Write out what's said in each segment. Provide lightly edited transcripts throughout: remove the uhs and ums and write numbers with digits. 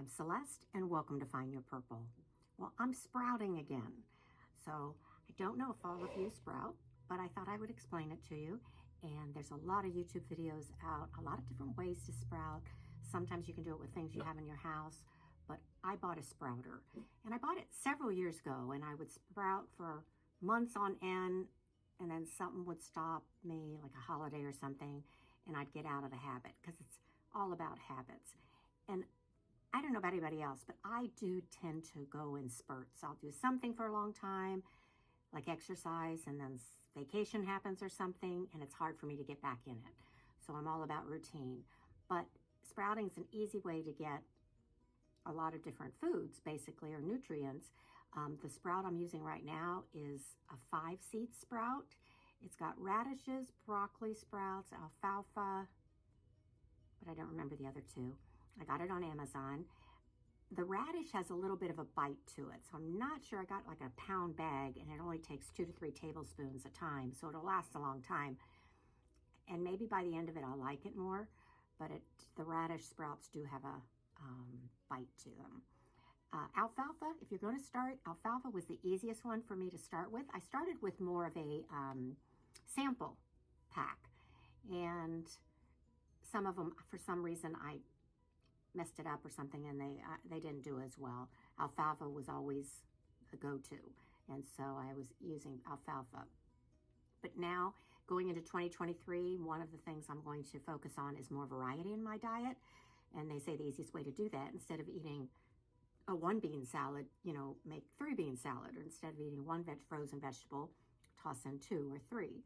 I'm Celeste, and welcome to Find Your Purple. Well, I'm sprouting again. So I don't know if all of you sprout, but I thought I would explain it to you. And there's a lot of YouTube videos out, a lot of different ways to sprout. Sometimes you can do it with things you have in your house, but I bought a sprouter. And I bought it several years ago, and I would sprout for months on end, and then something would stop me, like a holiday or something, and I'd get out of the habit, because it's all about habits. And I don't know about anybody else, but I do tend to go in spurts. I'll do something for a long time, like exercise, and then vacation happens or something, and it's hard for me to get back in it. So I'm all about routine. But sprouting is an easy way to get a lot of different foods, basically, or nutrients. The sprout I'm using right now is a 5-seed sprout. It's got radishes, broccoli sprouts, alfalfa, but I don't remember the other two. I got it on Amazon. The radish has a little bit of a bite to it, so I'm not sure. I got like a pound bag, and it only takes 2 to 3 tablespoons a time, so it'll last a long time. And maybe by the end of it, I'll like it more, but the radish sprouts do have a bite to them. Alfalfa, if you're going to start, alfalfa was the easiest one for me to start with. I started with more of a sample pack, and some of them, for some reason, I messed it up or something, and they didn't do as well. Alfalfa was always a go-to, and so I was using alfalfa. But now, going into 2023, one of the things I'm going to focus on is more variety in my diet, and they say the easiest way to do that, instead of eating a 1-bean salad, make 3-bean salad, or instead of eating one frozen vegetable, toss in 2 or 3.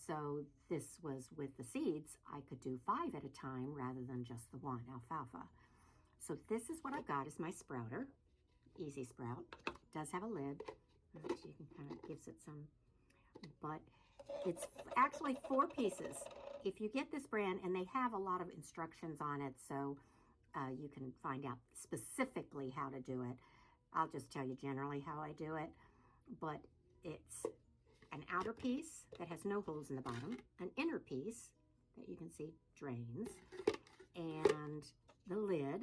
So this was with the seeds, I could do 5 at a time rather than just the 1 alfalfa. So this is what I've got is my sprouter, easy sprout. It does have a lid, so you can kind of gives it some, but it's actually 4 pieces. If you get this brand, and they have a lot of instructions on it, so you can find out specifically how to do it. I'll just tell you generally how I do it, but it's an outer piece that has no holes in the bottom, an inner piece that you can see drains, and the lid.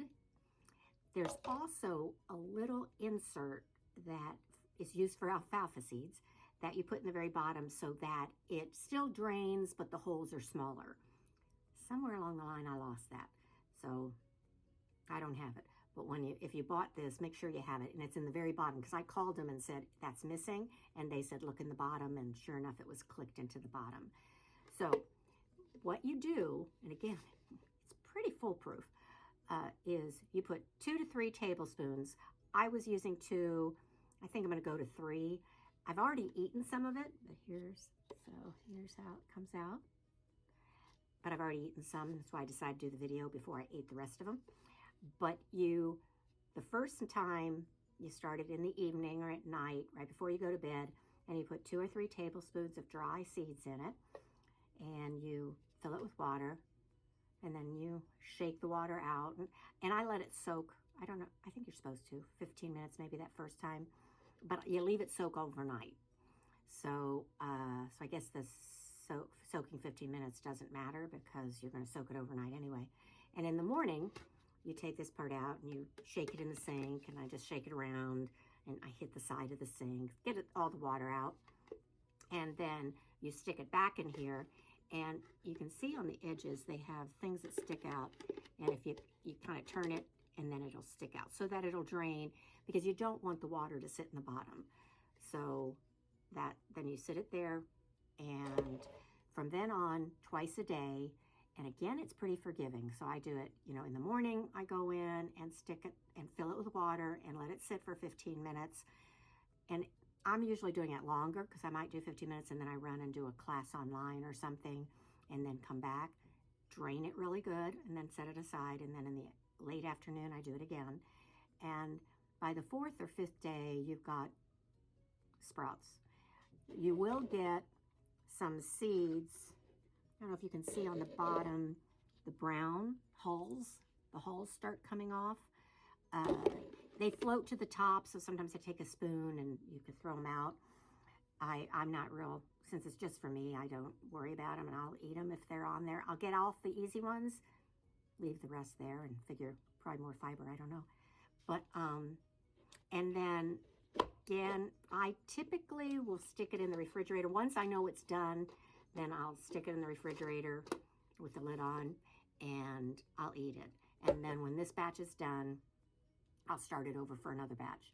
There's also a little insert that is used for alfalfa seeds that you put in the very bottom so that it still drains, but the holes are smaller. Somewhere along the line, I lost that, so I don't have it. But if you bought this, make sure you have it, and it's in the very bottom, because I called them and said, that's missing, and they said, look in the bottom, and sure enough, it was clicked into the bottom. So what you do, and again, it's pretty foolproof, is you put 2 to 3 tablespoons. I was using 2. I think I'm going to go to 3. I've already eaten some of it, but here's how it comes out. But I've already eaten some, that's why I decided to do the video before I ate the rest of them. But the first time you start it in the evening or at night, right before you go to bed, and you put 2 or 3 tablespoons of dry seeds in it, and you fill it with water, and then you shake the water out, and I let it soak. I don't know, I think you're supposed to, 15 minutes maybe that first time, but you leave it soak overnight. So I guess the soaking 15 minutes doesn't matter, because you're going to soak it overnight anyway. And in the morning, you take this part out and you shake it in the sink, and I just shake it around, and I hit the side of the sink, get all the water out, and then you stick it back in here, and you can see on the edges they have things that stick out, and if you kind of turn it, and then it'll stick out so that it'll drain, because you don't want the water to sit in the bottom. So then you sit it there, and from then on, twice a day. And again, it's pretty forgiving. So I do it, in the morning, I go in and stick it and fill it with water and let it sit for 15 minutes. And I'm usually doing it longer, because I might do 15 minutes and then I run and do a class online or something, and then come back, drain it really good, and then set it aside. And then in the late afternoon, I do it again. And by the 4th or 5th day, you've got sprouts. You will get some seeds. I don't know if you can see on the bottom, the brown hulls. The hulls start coming off. They float to the top, so sometimes I take a spoon and you can throw them out. I'm not real, since it's just for me, I don't worry about them, and I'll eat them if they're on there. I'll get off the easy ones, leave the rest there, and figure probably more fiber, I don't know. But, and then again, I typically will stick it in the refrigerator. Once I know it's done, then I'll stick it in the refrigerator with the lid on and I'll eat it. And then when this batch is done, I'll start it over for another batch.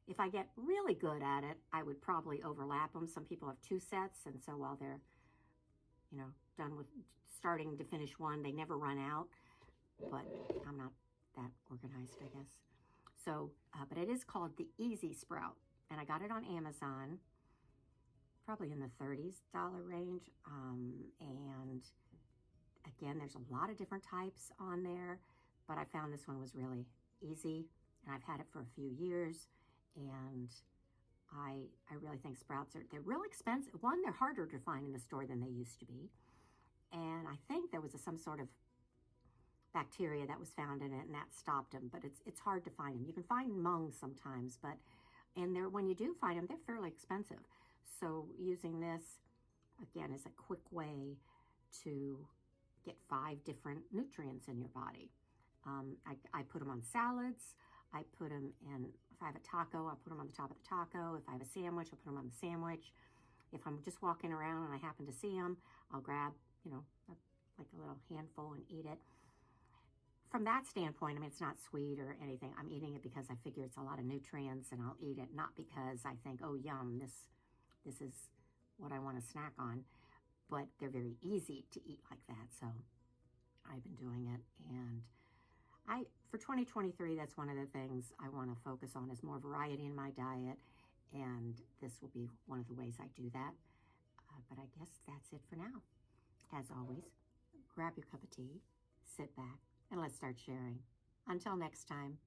If I get really good at it, I would probably overlap them. Some people have 2 sets, and so while they're, you know, done with starting to finish one, they never run out. But I'm not that organized, I guess. So, but it is called the Easy Sprout, and I got it on Amazon, probably in the $30s range. And again, there's a lot of different types on there, but I found this one was really easy, and I've had it for a few years, and I really think sprouts they're real expensive. One, they're harder to find in the store than they used to be, and I think there was some sort of bacteria that was found in it, and that stopped them. But it's hard to find them. You can find mungs sometimes, but when you do find them, they're fairly expensive. So using this again is a quick way to get 5 different nutrients in your body. I put them on salads. I put them in, if I have a taco, I'll put them on the top of the taco. If I have a sandwich, I'll put them on the sandwich. If I'm just walking around and I happen to see them, I'll grab, like a little handful and eat it. From that standpoint, I mean, it's not sweet or anything. I'm eating it because I figure it's a lot of nutrients, and I'll eat it, not because I think, oh, yum, this is what I want to snack on. But they're very easy to eat like that, so I've been doing it. And for 2023, that's one of the things I want to focus on, is more variety in my diet, and this will be one of the ways I do that. But I guess that's it for now. As always, grab your cup of tea, sit back, and let's start sharing. Until next time.